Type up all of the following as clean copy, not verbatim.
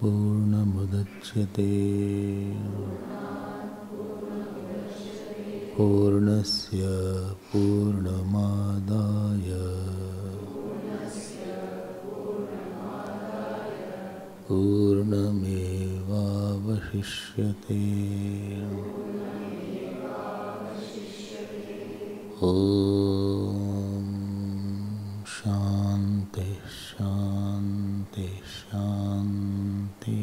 पूर्णमुदच्यते पूर्णस्य पूर्णमादाय पूर्णमेवावशिष्यते। ॐ शान्ति शान्ति शान्ति।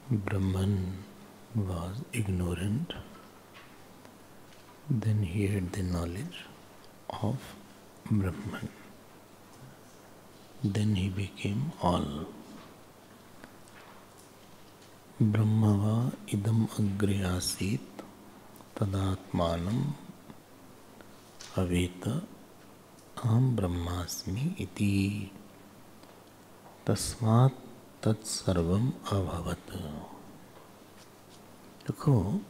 Brahman was ignorant, then he had the knowledge of Brahman. Then he became all. Brahmava idam agre asit tadatmanam aveta aham brahmasmi iti tasmat tat sarvam abhavat. देखो,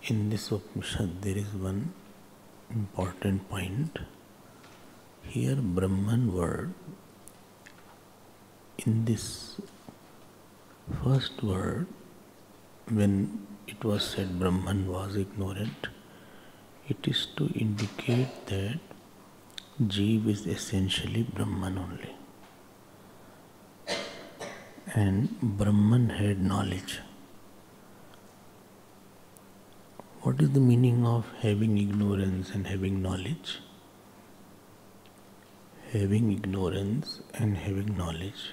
in this Upanishad there is one important point. Here Brahman word, in this first word, when it was said Brahman was ignorant, it is to indicate that Jeev is essentially Brahman only. And Brahman had knowledge. What is the meaning of having ignorance and having knowledge? Having ignorance and having knowledge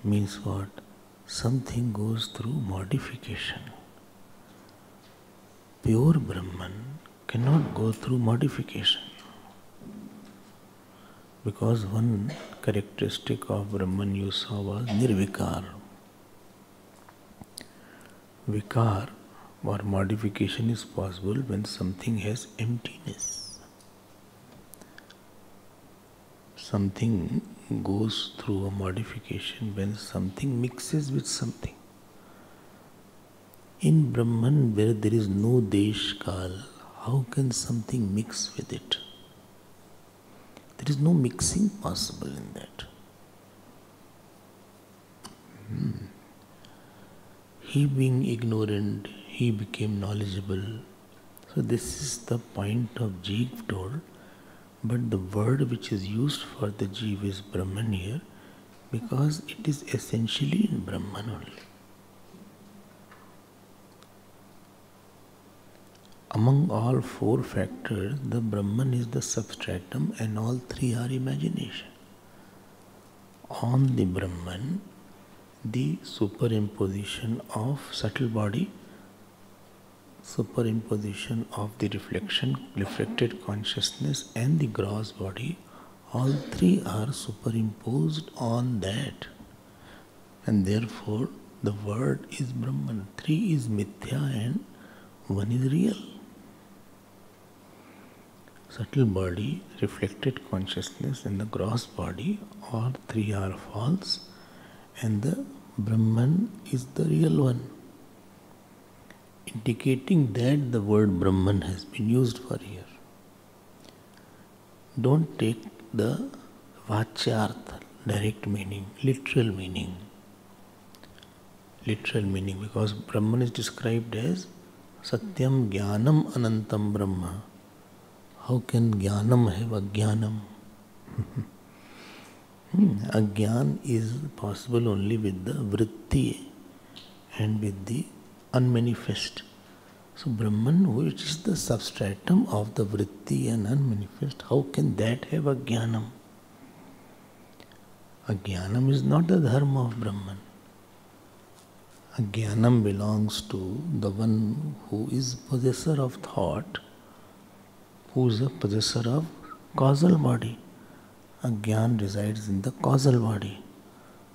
means what? Something goes through modification. Pure Brahman cannot go through modification. Because one characteristic of Brahman you saw was nirvikar. Vikar or modification is possible when something has emptiness. Something goes through a modification when something mixes with something. In Brahman, where there is no desh kal, how can something mix with it? There is no mixing possible in that. He being ignorant, he became knowledgeable. So this is the point of Jeev told, but the word which is used for the Jeev is Brahman here, because it is essentially in Brahman only. Among all four factors, the Brahman is the substratum and all three are imagination. On the Brahman, the superimposition of subtle body, superimposition of the reflected consciousness and the gross body, all three are superimposed on that. And therefore, the word is Brahman. Three is mithya and one is real. Subtle body, reflected consciousness and the gross body, all three are false, and the Brahman is the real one. Indicating that the word Brahman has been used for here. Don't take the vachyartha, direct meaning, literal meaning. Literal meaning, because Brahman is described as Satyam Jnanam Anantam Brahma. How can Jnanam have Ajnanam? Ajnan is possible only with the vritti and with the unmanifest. So Brahman, which is the substratum of the vritti and unmanifest, how can that have Ajnanam? Ajnanam is not the dharma of Brahman. Ajnanam belongs to the one who is possessor of thought, who is a possessor of causal body. Agyan resides in the causal body.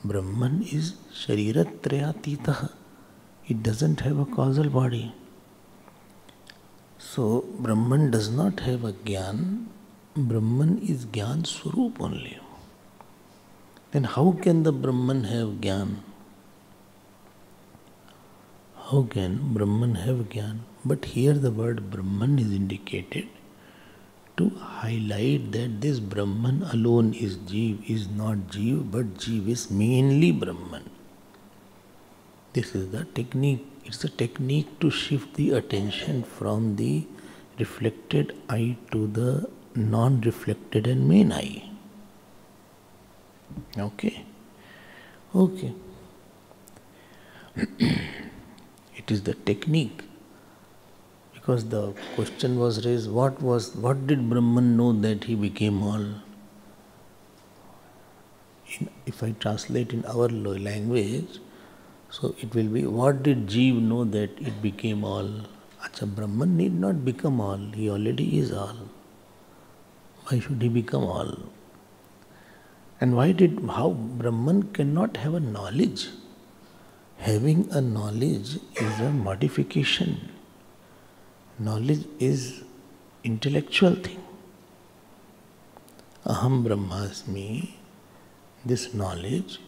Brahman is Shariratrayatitaha. It doesn't have a causal body. So, Brahman does not have a Gyan. Brahman is Gyan Swarup only. Then how can the Brahman have Gyan? How can Brahman have Gyan? But here the word Brahman is indicated to highlight that this Brahman alone is Jeev, is not Jeev, but Jeev is mainly Brahman. This is the technique. It's a technique to shift the attention from the reflected eye to the non-reflected and main eye. Okay? Okay. It is the technique. Because the question was raised, what did Brahman know that he became all? If I translate in our language, so it will be, what did Jeev know that it became all? Acha, Brahman need not become all, he already is all. Why should he become all? And how Brahman cannot have a knowledge? Having a knowledge is a modification. Knowledge is intellectual thing. Aham Brahmasmi, this knowledge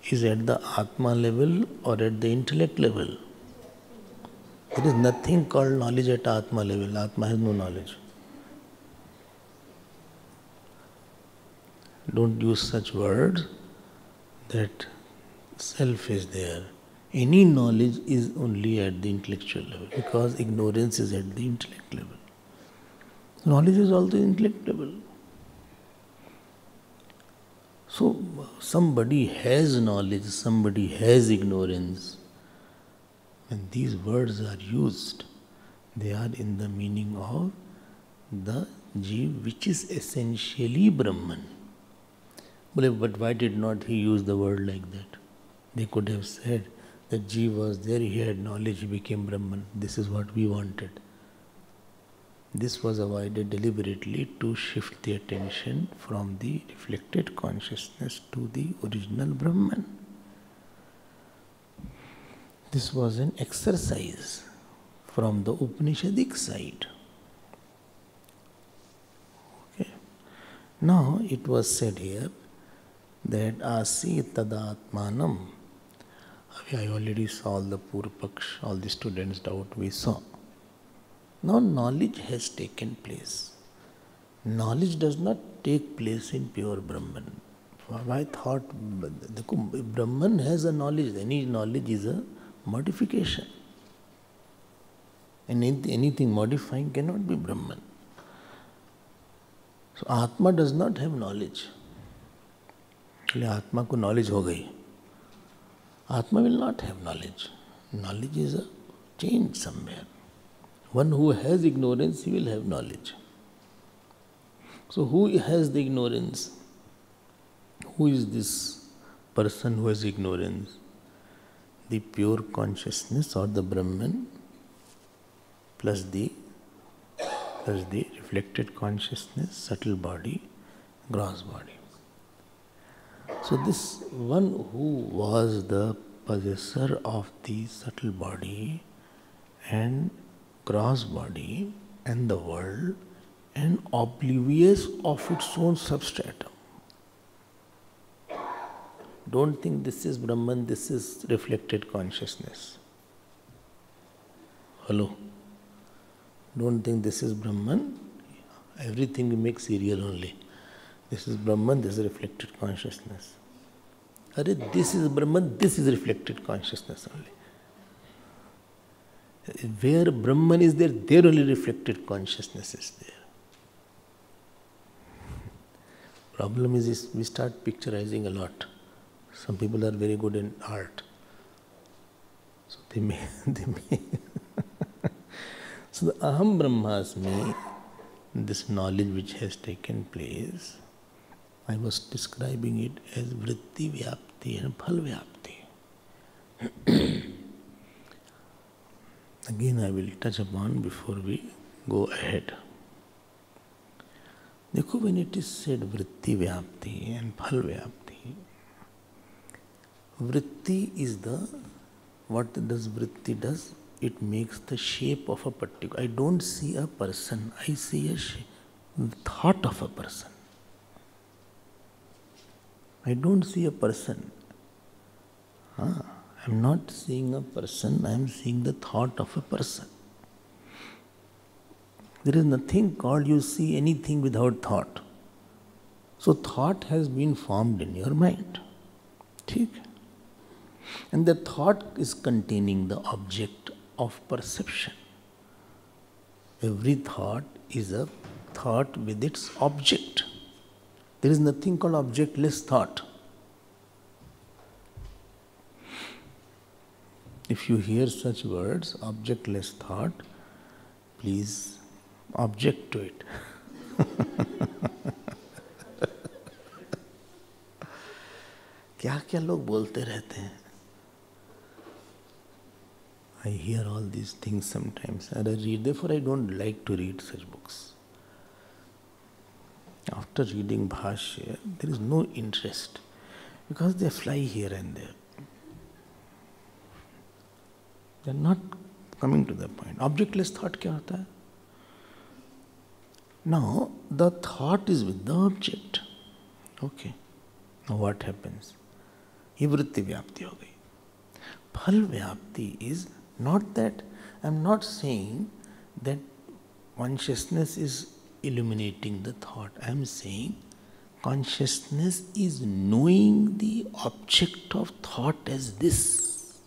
is at the Atma level or at the intellect level. There is nothing called knowledge at Atma level. Atma has no knowledge. Don't use such words that self is there. Any knowledge is only at the intellectual level because ignorance is at the intellect level. Knowledge is also intellect level. So somebody has knowledge, somebody has ignorance. When these words are used, they are in the meaning of the Jeev, which is essentially Brahman. But why did not he use the word like that? They could have said that Jeev was there, he had knowledge, he became Brahman. This is what we wanted. This was avoided deliberately to shift the attention from the reflected consciousness to the original Brahman. This was an exercise from the Upanishadic side. Okay. Now it was said here that Asi Tadatmanam. I already saw all the Purpaksh, all the students' doubt we saw. Now knowledge has taken place. Knowledge does not take place in pure Brahman. I thought Brahman has a knowledge. Any knowledge is a modification. And anything modifying cannot be Brahman. So Atma does not have knowledge. Atma ko knowledge ho gayi. Atma will not have knowledge. Knowledge is a change somewhere. One who has ignorance, he will have knowledge. So who has the ignorance? Who is this person who has ignorance? The pure consciousness or the Brahman plus the reflected consciousness, subtle body, gross body. So this one who was the possessor of the subtle body and gross body and the world and oblivious of its own substratum. Don't think this is Brahman, this is reflected consciousness. Hello? Don't think this is Brahman. Everything you make serial only. This is Brahman, this is reflected consciousness. This is Brahman, this is reflected consciousness only. Where Brahman is there, there only reflected consciousness is there. Problem is we start picturizing a lot. Some people are very good in art. So they may. So the Aham Brahmasmi, this knowledge which has taken place, I was describing it as Vritti Vyapti and Phal Vyapti. Again I will touch upon before we go ahead. देखो, when it is said vritti vyapti and phal vyapti, vritti is what does vritti does? It makes the shape of a particular. I don't see a person, I see a thought of a person. I don't see a person. I'm not seeing a person, I am seeing the thought of a person. There is nothing called you see anything without thought. So thought has been formed in your mind. ठीक? And the thought is containing the object of perception. Every thought is a thought with its object. There is nothing called objectless thought. If you hear such words, objectless thought, please object to it. क्या क्या लोग बोलते रहते हैं. I hear all these things sometimes and I read, therefore I don't like to read such books. After reading Bhashya, there is no interest because they fly here and there. They are not coming to the point. Objectless thought क्या होता है? Now, the thought is with the object. Okay. Now what happens? ये वृत्ति व्याप्ति हो गई. फल व्याप्ति is not that, I am not saying that consciousness is illuminating the thought. I am saying consciousness is knowing the object of thought as this.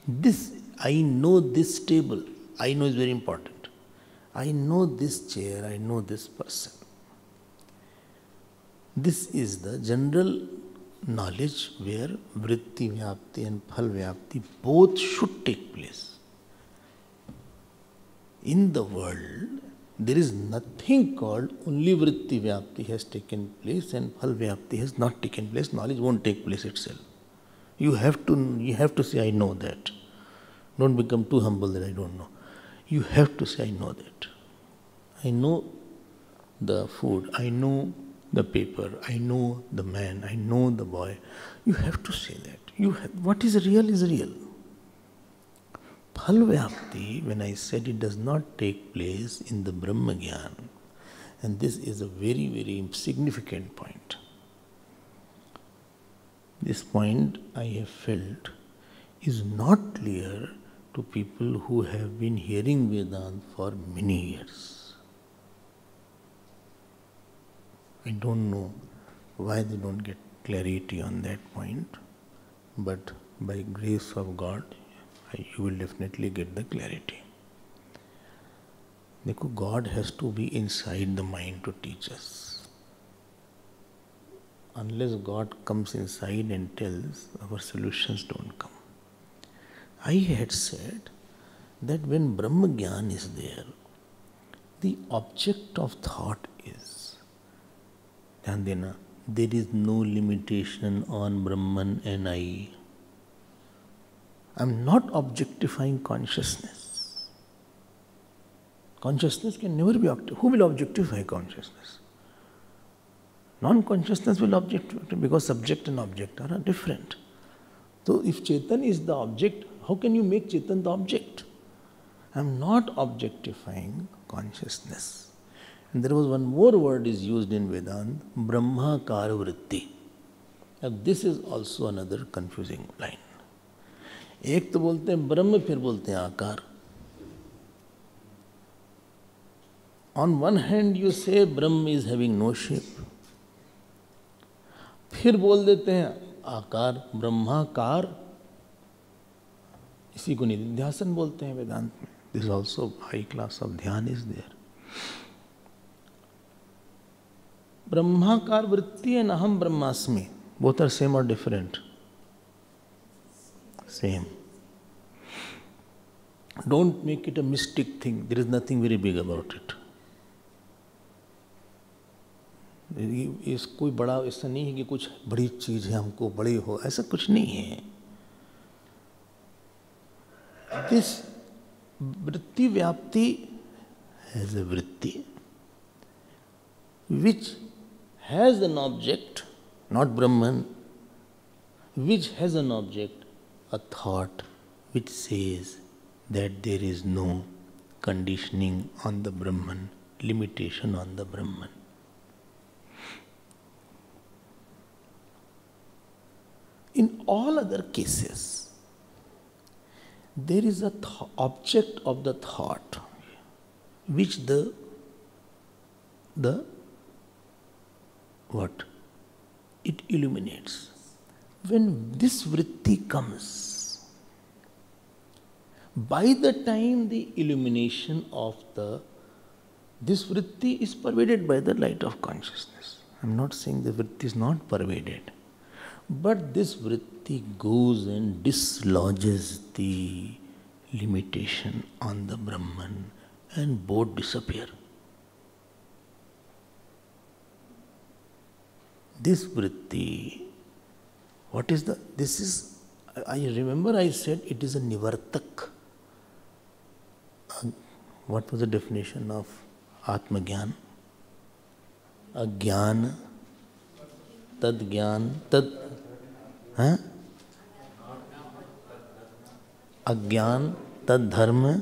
This, I know this table, I know is very important. I know this chair, I know this person. This is the general knowledge where vritti vyapti and phal vyapti both should take place. In the world, there is nothing called only vritti vyapti has taken place and phal vyapti has not taken place. Knowledge won't take place itself. You have to say, I know that. Don't become too humble that I don't know. You have to say, I know that. I know the food, I know the paper, I know the man, I know the boy. You have to say that. What is real is real. Phal vyapti, when I said it does not take place in the Brahma Gyan, and this is a very, very significant point. This point I have felt is not clear to people who have been hearing Vedanta for many years. I don't know why they don't get clarity on that point, but by grace of God, you will definitely get the clarity. देखो, God has to be inside the mind to teach us. Unless God comes inside and tells, our solutions don't come. I had said that when Brahma Gyan is there, the object of thought is, ध्यान देना, there is no limitation on Brahman and I. I am not objectifying consciousness. Consciousness can never be objectified. Who will objectify consciousness? Non-consciousness will objectify because subject and object are different. So if Chetan is the object, how can you make Chetan the object? I am not objectifying consciousness. And there was one more word is used in Vedanta, Brahmakara vritti. Now this is also another confusing line. एक तो बोलते हैं ब्रह्म, फिर बोलते हैं आकार. On one hand you say Brahma is having no shape. फिर बोल देते हैं आकार, ब्रह्माकार. इसी को निधिध्यासन बोलते हैं वेदांत में. This is also high class of ध्यान is there. Brahmakar vritti and aham brahmasmi, both are same or different? Same. Don't make it a mystic thing. There is nothing very big about it. इस कोई बड़ा ऐसा नहीं है कि कुछ बड़ी चीज़ है हमको बड़ी हो, ऐसा कुछ नहीं है. This vritti vyapti has a vritti which has an object, not Brahman, which has an object, a thought which says that there is no conditioning on the Brahman, limitation on the Brahman. In all other cases, there is a object of the thought which the what? It illuminates. When this vritti comes, by the time the illumination of this vritti is pervaded by the light of consciousness. I am not saying the vritti is not pervaded, but this vritti goes and dislodges the limitation on the Brahman and both disappear. This vritti, I remember I said it is a nivartak. What was the definition of Atma Gyan? A Gyan, Tad Gyan, Tad, Agyan, Tad Dharma,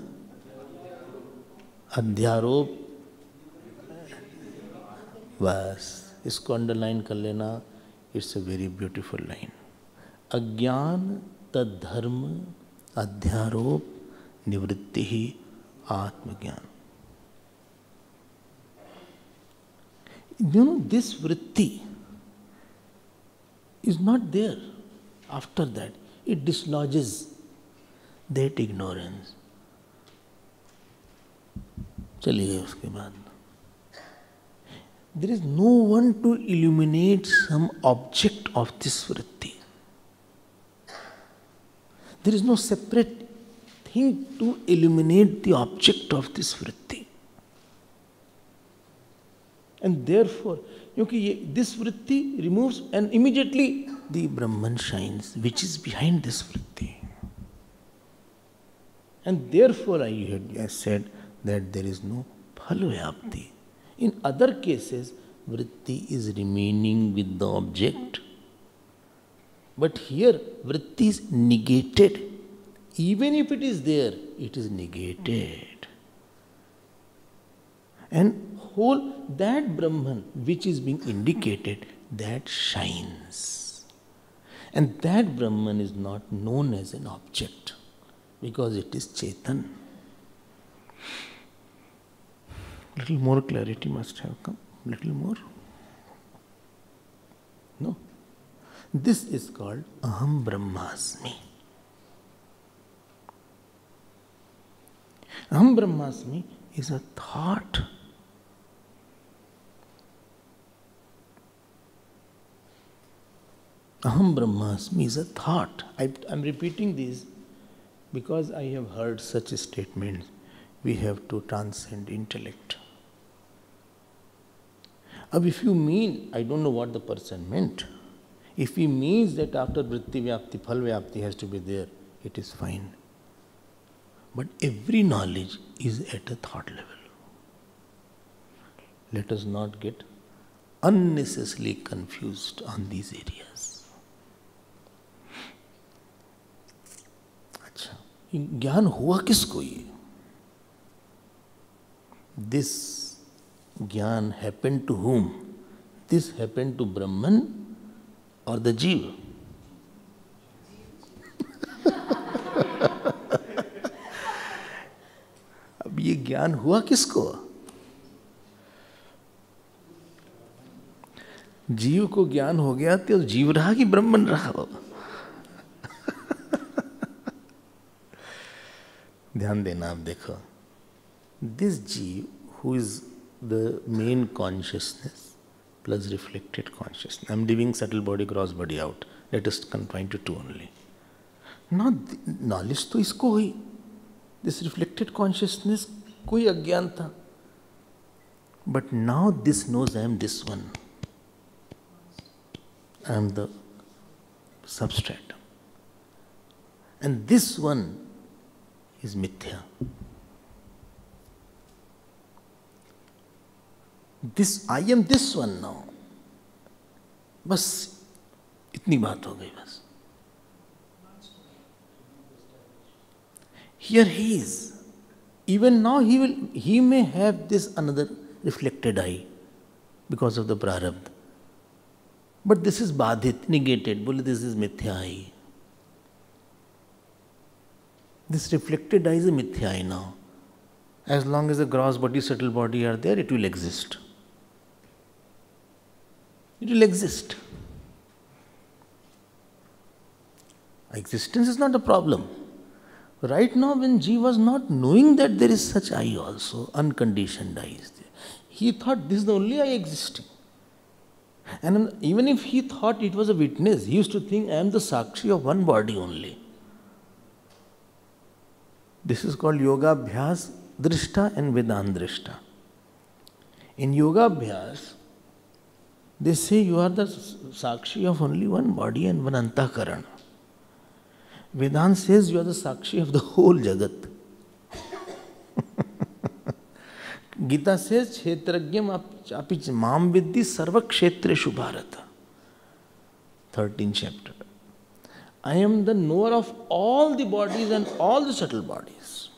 Adhyarop, बस इसको underline कर लेना. It's a very beautiful line. अज्ञान तद्धर्म अध्यारोप निवृत्ति ही आत्मज्ञान. You know, this vritti is not there. After that, it dislodges that ignorance. चली गई उसके बाद. There is no one to illuminate some object of this vritti. There is no separate thing to illuminate the object of this vritti. And therefore, this vritti removes and immediately the Brahman shines, which is behind this vritti. And therefore, I said that there is no phalvyapti. In other cases, vritti is remaining with the object. But here, vritti is negated. Even if it is there, it is negated. And that Brahman which is being indicated, that shines. And that Brahman is not known as an object because it is Chetan. Little more clarity must have come. Little more. No. This is called Aham Brahmasmi. Aham Brahmasmi is a thought. Aham Brahmasmi is a thought. I am repeating this because I have heard such statements. We have to transcend intellect. If you mean, I don't know what the person meant. If he means that after vritti vyapti, phal vyapti has to be there, it is fine. But every knowledge is at a thought level. Let us not get unnecessarily confused on these areas. अच्छा, ज्ञान हुआ किसको ये? This Gyan happened to whom? This happened to Brahman or the Jeev? अब ये ज्ञान हुआ किसको? जीव को ज्ञान हो गया तो जीव रहा कि ब्रह्मन रहा वो? ध्यान देना. आप देखो, this जीव who is the main consciousness plus reflected consciousness. I am leaving subtle body, gross body out. Let us confine to two only. Now, knowledge तो इसको हुई. This reflected consciousness कोई अज्ञान था. But now this knows I am this one. I am the substrate. And this one is mithya. This I am this one now, बस इतनी बात हो गई बस. Here he is. Even now he may have this another reflected eye because of the prarabdha. But this is badhit, negated. Bole, this is mithya eye. This reflected eye is a mithya eye now. As long as the gross body, subtle body are there, it will exist. It will exist. Existence is not a problem. Right now, when Jiva was not knowing that there is such eye also, unconditioned eye is there, he thought this is the only eye existing. And even if he thought it was a witness, he used to think, I am the Sakshi of one body only. This is called Yoga Abhyas Drishta and Vedant Drishta. In Yoga Abhyas, they say you are the Sakshi of only one body and one Antakarana. Vedanta says you are the Sakshi of the whole Jagat. Gita says, Kshetragyam api mam vidhi sarva kshetreshu bharata. 13th chapter. I am the knower of all the bodies and all the subtle bodies.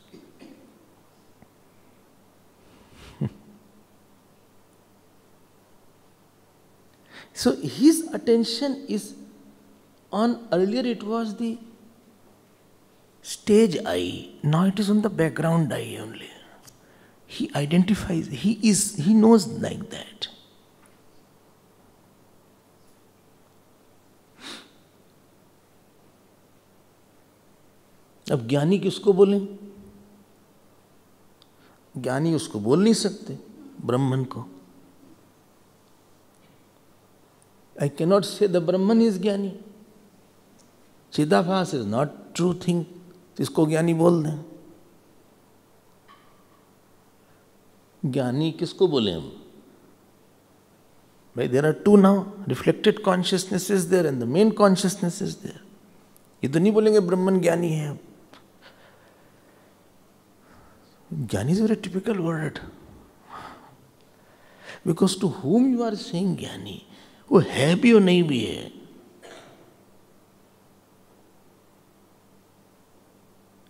So his attention is on, earlier it was the stage eye, now it is on the background eye only. He identifies, he knows like that. अब ज्ञानी किसको बोलें? ज्ञानी उसको बोल नहीं सकते, ब्रह्मन को. I cannot say the Brahman is ज्ञानी. Chidabhas is not true thing. इसको ज्ञानी बोल दें. ज्ञानी किसको बोले हम? भाई, there are two now. Reflected consciousness is there and the main consciousness is there. ये तो नहीं बोलेंगे ब्रह्मन ज्ञानी है. ज्ञानी is a very typical word. Because to whom you are saying ज्ञानी, वो है भी और नहीं भी है.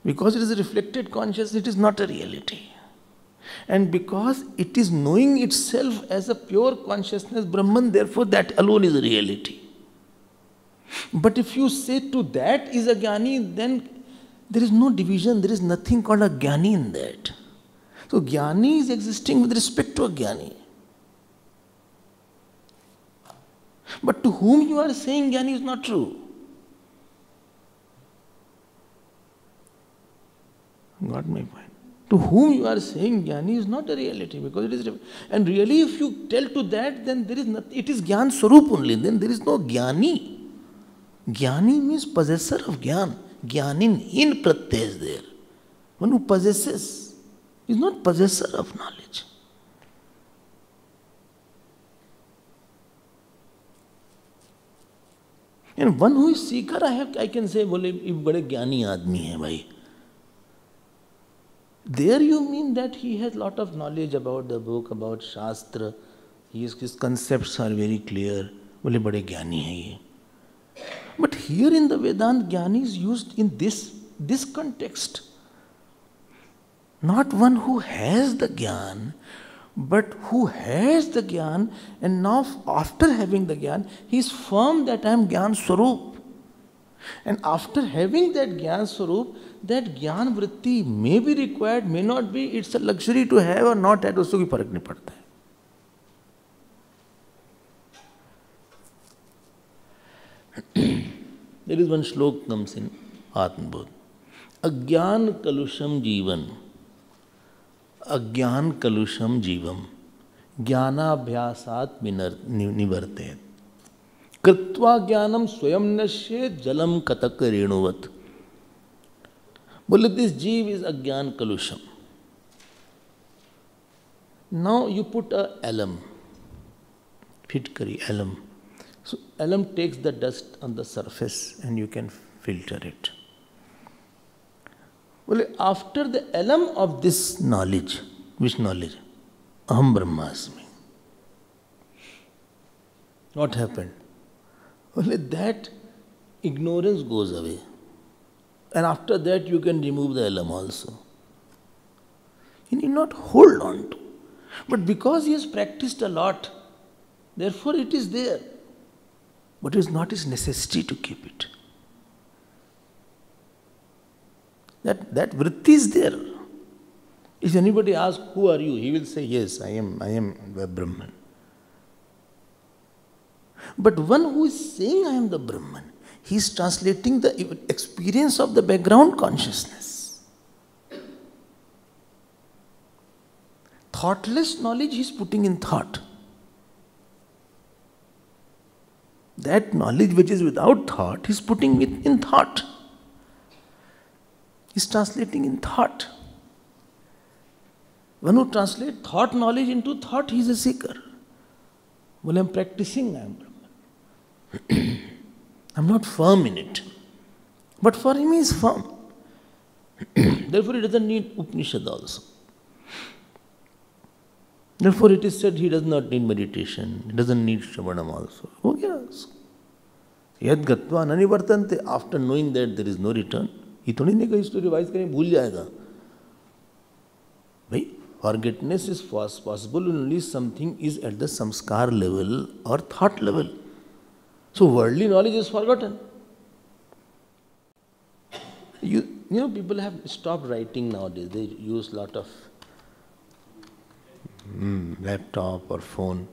Because it is a reflected consciousness, it is not a reality. And because it is knowing itself as a pure consciousness, Brahman, therefore that alone is a reality. But if you say to that is a Jnani, then there is no division, there is nothing called a Jnani in that. So Jnani is existing with respect to a Jnani. But to whom you are saying Jnani is not true. Got my point? To whom you are saying Jnani is not a reality, because it is, and really if you tell to that, then there is nothing, it is Jnana Swarup only, then there is no Jnani. Jnani means possessor of Jnana. Jnanin, in pratyay is there. One who possesses is not possessor of knowledge. And one who is seeker, I can say, bole, if bade Jnani aadmi hai bhai. There you mean that he has lot of knowledge about the book, about Shastra. His concepts are very clear. Bole, bade Jnani hai ye. But here in the Vedanta, Jnani is used in this context. Not one who has the Jnana, but who has the Jnana, and now after having the Jnana, he is firm that I am Jnana Swarup. And after having that Jnana Swarup, that Jnana Vritti may be required, may not be, it's a luxury to have or not have, उसको कोई फर्क नहीं पड़ता है. There is one shlok comes in Atmabodh. Agyan kalusham jivan. Agyan kalusham jivam. Jnanabhyasat nivartet. Kritva jnanam swayam nashyet jalam katak renuvat. Bole, this jeev is agyan kalusham. Now you put a alum. Fitkari, alum. So alum takes the dust on the surface and you can filter it. Well, after the alum of this knowledge, which knowledge? Aham Brahmasmi. What happened? Only that ignorance goes away. And after that you can remove the alarm also. You need not hold on to. But because he has practiced a lot, therefore it is there. But it is not his necessity to keep it. That vritti is there. If anybody asks, who are you? He will say, yes, I am the Brahman. But one who is saying I am the Brahman, he is translating the experience of the background consciousness. Thoughtless knowledge he is putting in thought. That knowledge which is without thought, he is putting it in thought. He is translating in thought. One who translates thought knowledge into thought, he is a seeker. Well, I am practicing, I am Brahman. I am not firm in it. But for him he is firm. Therefore he doesn't need Upanishad also. Therefore it is said he does not need meditation, he doesn't need Shravanam also. Oh yes. Yad gatva nanivartante. After knowing that there is no return, he थोड़ी नहीं कहीं इसको revise करें भूल जाएगा. भाई forgetfulness is possible only something is at the samskar level or thought level. So worldly knowledge is forgotten. You know, people have stopped writing nowadays. They use lot of laptop or phone.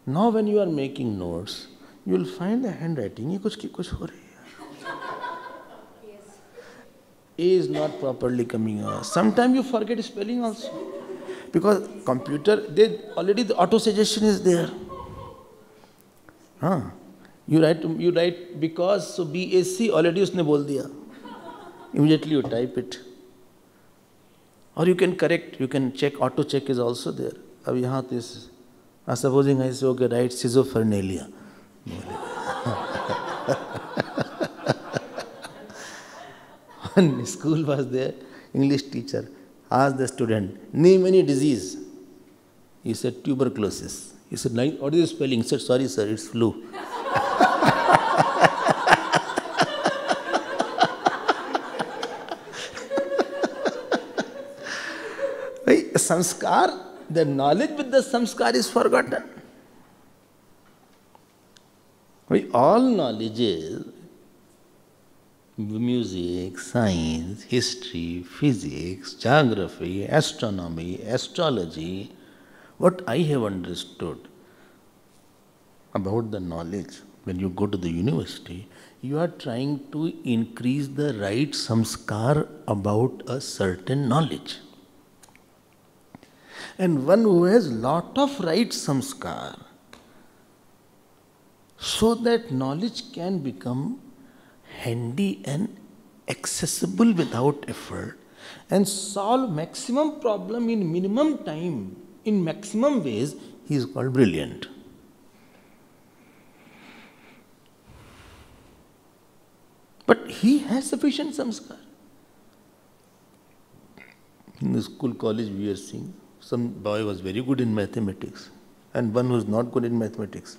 Now when you are making notes, you will find the handwriting. ये कुछ हो रही है. A is not properly coming out. Sometimes you forget spelling also. Because computer, already the auto suggestion is there. You write because, so BAC already उसने बोल दिया. Immediately you type it. Or you can correct, you can check, auto check is also there. अब यहाँ this, supposing I say, okay, write schizophrenia. One school was there, English teacher asked the student, name any disease. He said tuberculosis. He said, what is the spelling? He said, sorry sir, it's flu. Samskar, the knowledge with the samskar is forgotten. All knowledges, music, science, history, physics, geography, astronomy, astrology, what I have understood about the knowledge, when you go to the university, you are trying to increase the right samskar about a certain knowledge. And one who has lot of right samskar, so that knowledge can become handy and accessible without effort and solve maximum problem in minimum time, in maximum ways, he is called brilliant. But he has sufficient samskar. In the school, college, we are seeing some boy was very good in mathematics and one was not good in mathematics.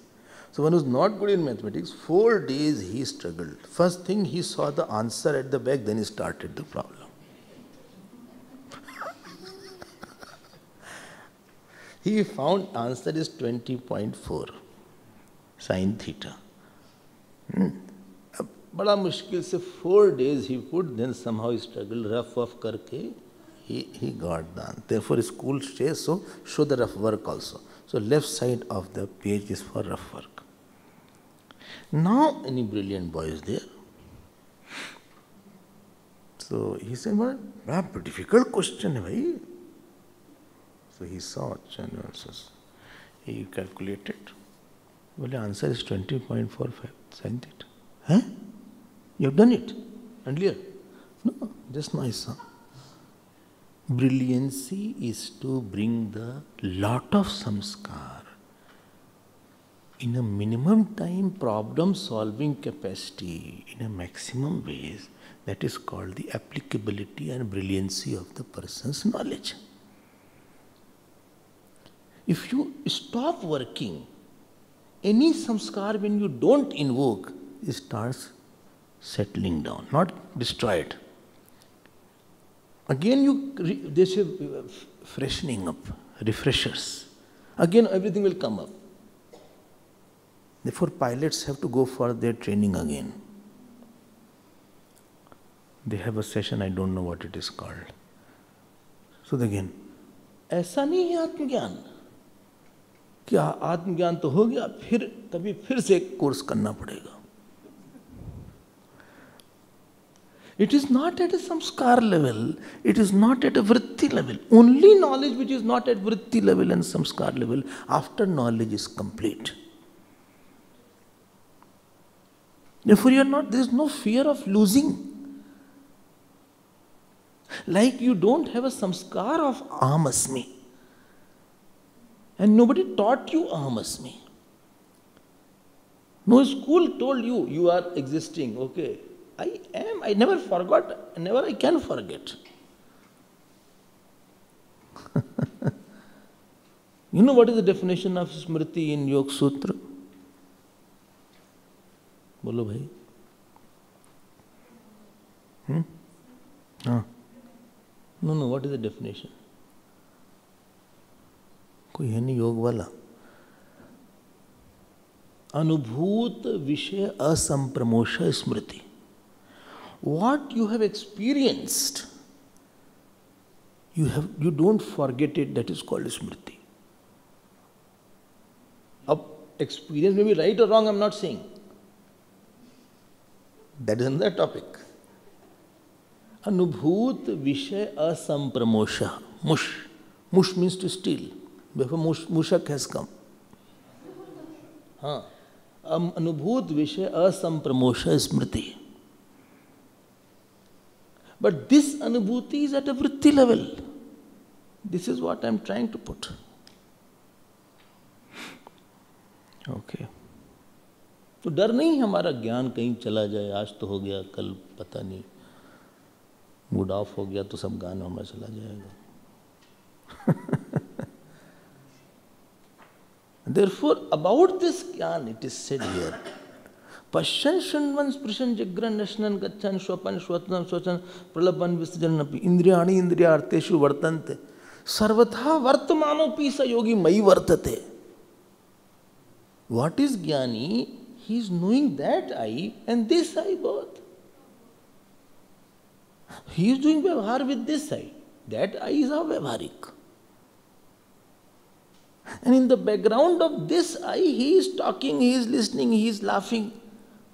So one who is not good in mathematics, 4 days he struggled. First thing he saw the answer at the back, then he started the problem. He found answer is 20.4 sin theta. बड़ा मुश्किल से 4 days he put, then somehow he struggled, rough करके he got done. Therefore school says so, show the rough work also. So left side of the page is for rough work. Now any brilliant boy is there. So he said, what a difficult question, bhai. So he saw chances. He calculated. Well, the answer is 20.45 sin theta. Huh? You have done it earlier? No, just now I saw. Brilliancy is to bring the lot of samskar in a minimum time problem solving capacity in a maximum ways. That is called the applicability and brilliancy of the person's knowledge. If you stop working any samskar when you don't invoke, it starts settling down, not destroyed. Again they say freshening up, refreshers. Again everything will come up. Therefore pilots have to go for their training again. They have a session, I don't know what it is called. So again, ऐसा नहीं है आत्मज्ञान कि आत्मज्ञान तो हो गया, फिर कभी फिर से कोर्स करना पड़ेगा. It is not at a samskar level, it is not at a vritti level. Only knowledge which is not at vritti level and samskar level, after knowledge is complete. Therefore there is no fear of losing. Like you don't have a samskar of ahamasmi. And nobody taught you ahamasmi. No school told you, you are existing, okay. I am, I never forgot, never I can forget. You know what is the definition of smriti in Yoga Sutra? बोलो भाई. हाँ. No, what is the definition? कोई है नहीं योग वाला. अनुभूत विषय असंप्रमोष स्मृति. What you have experienced, you don't forget it, that is called smriti. अब experience may be right or wrong, I am not saying. That is another topic. Anubhut Vishaya Asampramusha. Mush. Mush means to steal. Therefore Mushak has come. Anubhut Vishaya Asampramusha Smriti. But this Anubhuti is at a vritti level. This is what I am trying to put. Okay. तो डर नहीं हमारा ज्ञान कहीं चला जाए, आज तो हो गया, कल पता नहीं, मूड ऑफ हो गया तो सब ज्ञान हमारा चला जाएगा. Therefore, about this jnana, it is said here, Pashyan Shanvan Sprishan Jagran Nashnan Gachan Shwapan Shwatnam Swachan Pralapan Visajan Api Indriyani Indriyarteshu Vartante Sarvatha Vartamano Pisa Yogi Mai Vartate. What is jnani? He is knowing that I and this I both. He is doing vyavhar with this I. That I is avyavharik. And in the background of this I, he is talking, he is listening, he is laughing.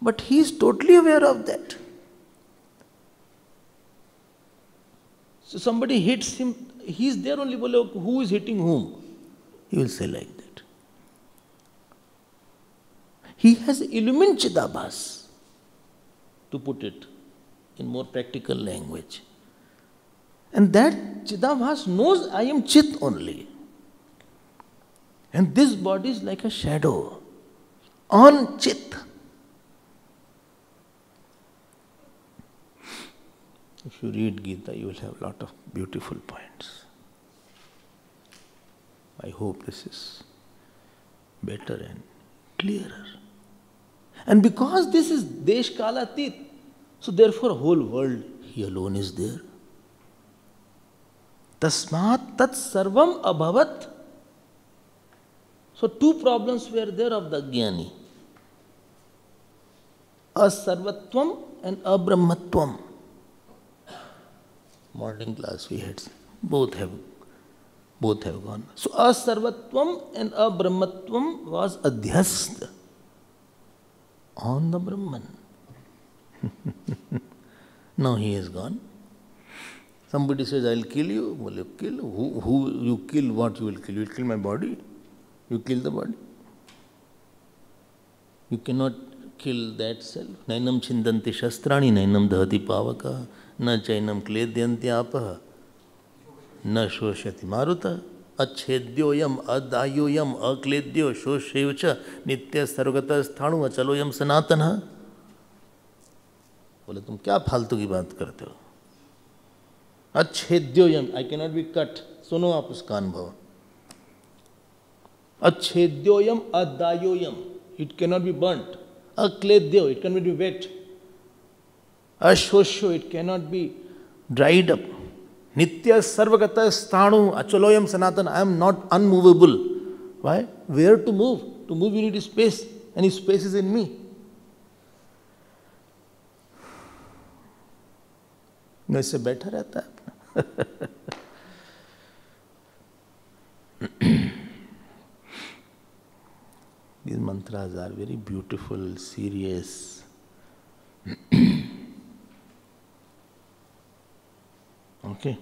But he is totally aware of that. So somebody hits him, he is there only, who is hitting whom? He will say like that. He has illumined Chidabhas, to put it in more practical language. And that Chidabhas knows I am Chit only. And this body is like a shadow on Chit. If you read Gita, you will have a lot of beautiful points. I hope this is better and clearer. And because this is Desh Kalatit, so therefore whole world, he alone is there. Tasmat tat sarvam abhavat. So two problems were there of the Jnani. Asarvatvam and abrahmatvam. Morning class we had, both have gone. So asarvatvam and abrahmatvam was adhyast on the Brahman. Now he is gone. Somebody says, I'll kill you. Well, kill. Who you kill? What you will kill? You will kill my body? You kill the body. You cannot kill that self. Nainam chindanti shastrani, nainam dahati pavaka, na chainam kledyanti apaha, na shoshati maruta, achedyoyam adayoyam akledyo shoshevcha nitya sarvagata sthanu achaloyam sanatana. बोले तुम क्या फालतू की बात करते हो? अच्छेद्योयम, I cannot be cut. सुनो आप उसका अनुभव. अच्छेद्योयम अदायोयम, it cannot be burnt. Akledyo, it cannot be wet. Ashosho, it cannot be dried up. Nitya sarvagata sthanu achaloyam sanatan, I am not unmovable. Why? Where to move? To move you need space, and his space is in me. इससे बैठा रहता है These mantras are very beautiful, serious. Okay.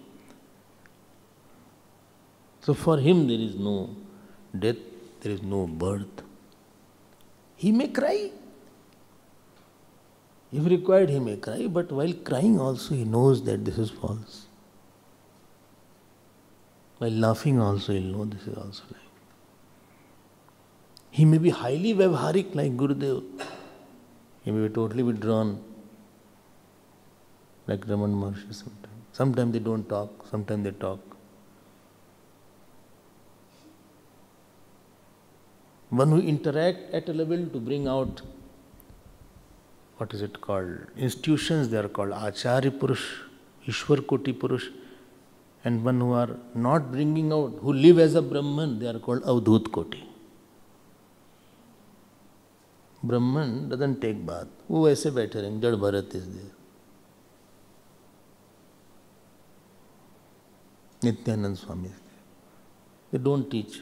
So for him there is no death, there is no birth. He may cry. If required, he may cry, but while crying also he knows that this is false. While laughing also he'll know this is also like. He may be highly vyavharik like Gurudev. He may be totally withdrawn like Raman Maharshi sometimes. Sometimes they don't talk, sometimes they talk. One who interact at a level to bring out, what is it called? Institutions, they are called Acharya Purush, Ishwar Koti Purush. And one who are not bringing out, who live as a Brahman, they are called Avdhut Koti. Brahman doesn't take bath. वो ऐसे बैठे रहेंगे, जड़ Bharat is there. Nityanand Swami is there. They don't teach.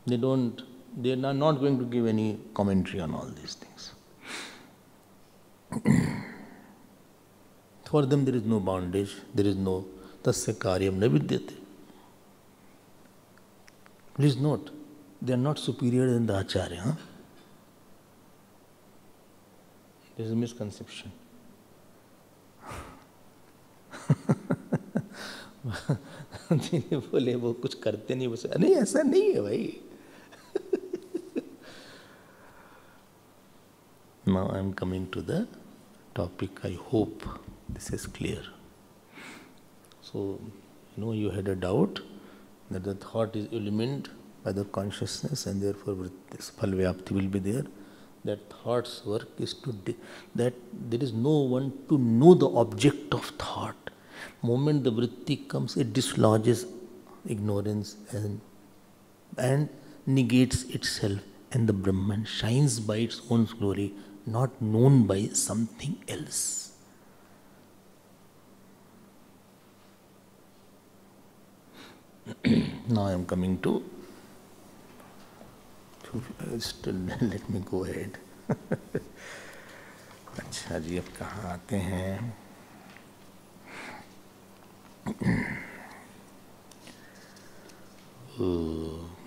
They are not going to give any commentary on all these things. For them there is no bondage, there is no tasya karyam na vidyate. Please note, they are not superior than the acharya. Huh? There is a misconception. बोले वो कुछ करते नहीं, बस नहीं ऐसा नहीं है भाई. Now I am coming to the topic. I hope this is clear. So, you had a doubt that the thought is illumined by the consciousness and therefore this phalvyapti will be there. That thought's work is that there is no one to know the object of thought. Moment the vritti comes, it dislodges ignorance and negates itself, and the Brahman shines by its own glory, not known by something else. Now I am coming to still let me go ahead. अच्छा जी, अब कहाँ आते हैं?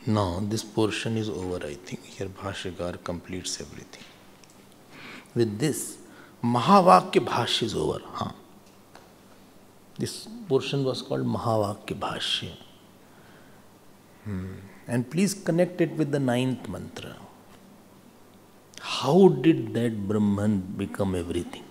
Now this portion is over, I think. Here Bhashyakar completes everything. With this, Mahavakya Bhashya is over. This portion was called Mahavakya Bhashya. And please connect it with the 9th mantra. How did that Brahman become everything?